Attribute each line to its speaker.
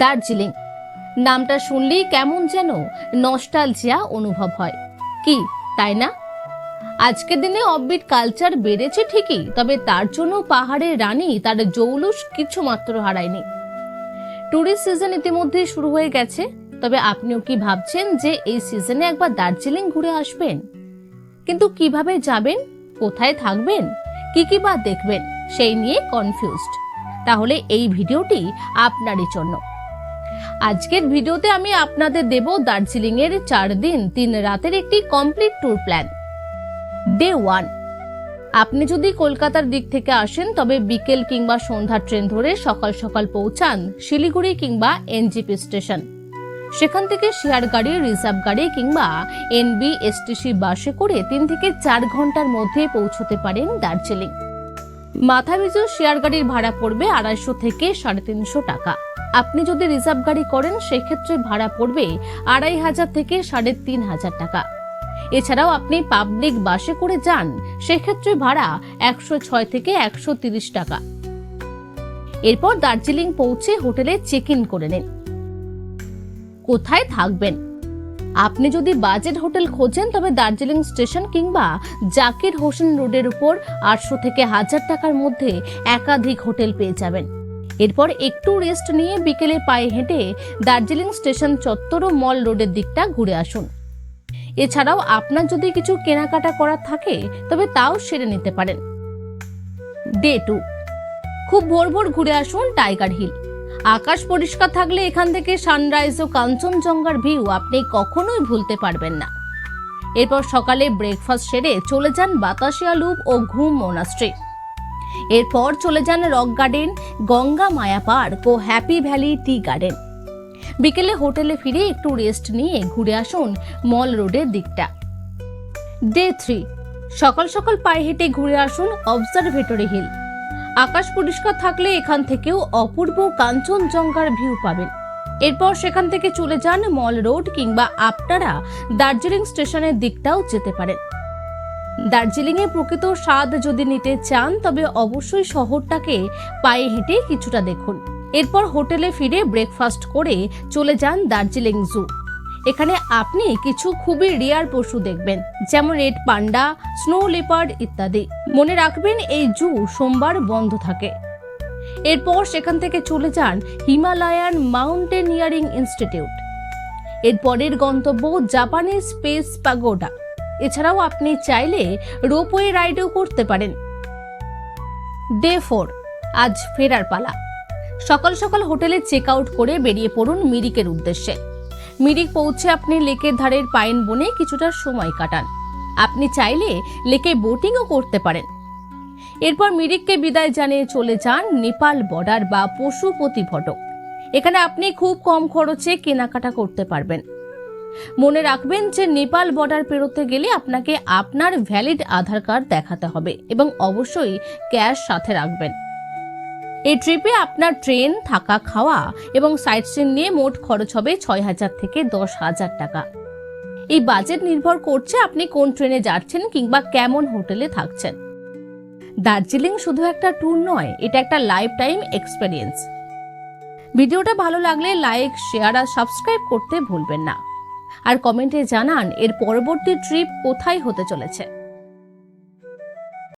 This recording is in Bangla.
Speaker 1: দার্জিলিং নামটা শুনলেই কেমন যেন নস্টালজিয়া অনুভব হয়, কি তাই না? আজকের দিনে অফবিট কালচার বেড়েছে ঠিকই, তবে তার জন্য পাহাড়ের রানী তার জৌলুস কিছু মাত্র হারায়নি। ট্যুরিস্ট সিজন ইতিমধ্যে শুরু হয়ে গেছে, তবে আপনিও কি ভাবছেন যে এই সিজনে একবার দার্জিলিং ঘুরে আসবেন? কিন্তু কিভাবে যাবেন, কোথায় থাকবেন, কি বা দেখবেন সেই নিয়ে কনফিউজড? তাহলে এই ভিডিওটি আপনারই জন্য। আজকের ভিডিওতে আমি আপনাদের দেব দার্জিলিং এর 4 দিন 3 রাতের একটি কমপ্লিট ট্যুর প্ল্যান। ডে 1, আপনি যদি কলকাতার দিক থেকে আসেন তবে বিকেল কিংবা সন্ধ্যার ট্রেন ধরে সকাল সকাল পৌঁছান শিলিগুড়ি কিংবা এনজিপি স্টেশন। সেখান থেকে শেয়ার গাড়ি, রিজার্ভ গাড়ি কিংবা এনবিএসটিসি বাসে করে 3 থেকে 4 ঘন্টার মধ্যে পৌঁছতে পারেন দার্জিলিং। মাথাপিছু শেয়ার গাড়ির ভাড়া পড়বে 250 থেকে 350 টাকা। আপনি যদি রিজার্ভ গাড়ি করেন সেক্ষেত্রে ভাড়া পড়বে 2500 থেকে 3500 টাকা। এছাড়াও আপনি পাবলিক বাসে করে যান সেক্ষেত্রে ভাড়া 106 থেকে 130 টাকা। এরপর দার্জিলিং পৌঁছে হোটেলে চেক ইন করে নিন। কোথায় থাকবেন? আপনি যদি বাজেট হোটেল খোঁজেন তবে দার্জিলিং স্টেশন কিংবা জাকির হোসেন রোডের উপর 800 থেকে 1000 টাকার মধ্যে একাধিক হোটেল পেয়ে যাবেন। এরপর একটু রেস্ট নিয়ে বিকেলে পায়ে হেঁটে দার্জিলিং স্টেশন চত্বর ও মল রোডের দিকটা ঘুরে আসুন। এছাড়াও আপনার যদি কিছু কেনাকাটা করার থাকে তবে তাও সেরে নিতে পারেন। ডে 2, খুব ভোর ভোর ঘুরে আসুন টাইগার হিল। আকাশ পরিষ্কার থাকলে এখান থেকে সানরাইজ ও কাঞ্চনজঙ্ঘার ভিউ আপনি কখনোই ভুলতে পারবেন না। এরপর সকালে ব্রেকফাস্ট সেরে চলে যান বাতাসিয়া লুপ ও ঘুম মোনাস্ট্রি। এরপর চলে যান রক গার্ডেন, গঙ্গা মায়া পার্ক ও হ্যাপি ভ্যালি টি গার্ডেন। বিকেলে হোটেলে ফিরে একটু রেস্ট নিয়ে ঘুরে আসুন মল রোডের দিকটা। ডে 3, সকাল সকাল পায়ে হেঁটে ঘুরে আসুন অবজারভেটরি হিল। আকাশ পরিষ্কার থাকলে এখান থেকেও অপূর্ব কাঞ্চনজঙ্ঘার ভিউ পাবেন। এরপর সেখান থেকে চলে যান মল রোড কিংবা আপনারা দার্জিলিং স্টেশনের দিকটাও যেতে পারেন। দার্জিলিং এ প্রকৃত স্বাদ যদি নিতে চান তবে অবশ্যই শহরটাকে পায়ে হেঁটে কিছুটা দেখুন। এরপর হোটেলে ফিরে ব্রেকফাস্ট করে চলে যান দার্জিলিং জু। এখানে আপনি কিছু খুবই রেয়ার পশু দেখবেন, যেমন রেড পান্ডা, স্নো লেপার্ড ইত্যাদি। মনে রাখবেন এই জু সোমবার বন্ধ থাকে। এরপর সেখান থেকে চলে যান হিমালয়ান মাউন্টেনিয়ারিং ইনস্টিটিউট। এরপরের গন্তব্য জাপানের স্পেস প্যাগোডা। এছাড়াও আপনি চাইলে রোপওয়ে রাইডও করতে পারেন। ডে 4, আজ ফেরার পালা। সকাল সকাল হোটেলে চেক আউট করে বেরিয়ে পড়ুন মিরিকের উদ্দেশ্যে। মিরিক পৌঁছে আপনি লেকের ধারের পাইন বনে কিছুটা সময় কাটান। আপনি চাইলে লেকে বোটিংও করতে পারেন। এরপর মিরিককে বিদায় জানিয়ে চলে যান নেপাল বর্ডার বা পশুপতি ফটক। এখানে আপনি খুব কম খরচে কেনাকাটা করতে পারবেন। মনে রাখবেন যে নেপাল বর্ডার পেরোতে গেলে আপনাকে আপনার ভ্যালিড আধার কার্ড দেখাতে হবে এবং অবশ্যই ক্যাশ সাথে রাখবেন। এই ট্রিপে আপনার ট্রেন, থাকা, খাওয়া এবং সাইট সিন নিয়ে মোট খরচ হবে 6000 থেকে 10000 টাকা। এই বাজেট নির্ভর করছে আপনি কোন ট্রেনে যাচ্ছেন কিংবা কেমন হোটেলে থাকছেন। দার্জিলিং শুধু একটা ট্যুর নয়, এটা একটা লাইফ টাইম এক্সপেরিয়েন্স। ভিডিওটা ভালো লাগলে লাইক, শেয়ার আর সাবস্ক্রাইব করতে ভুলবেন না। আর কমেন্টে জানান এর পরবর্তী ট্রিপ কোথায় হতে চলেছে।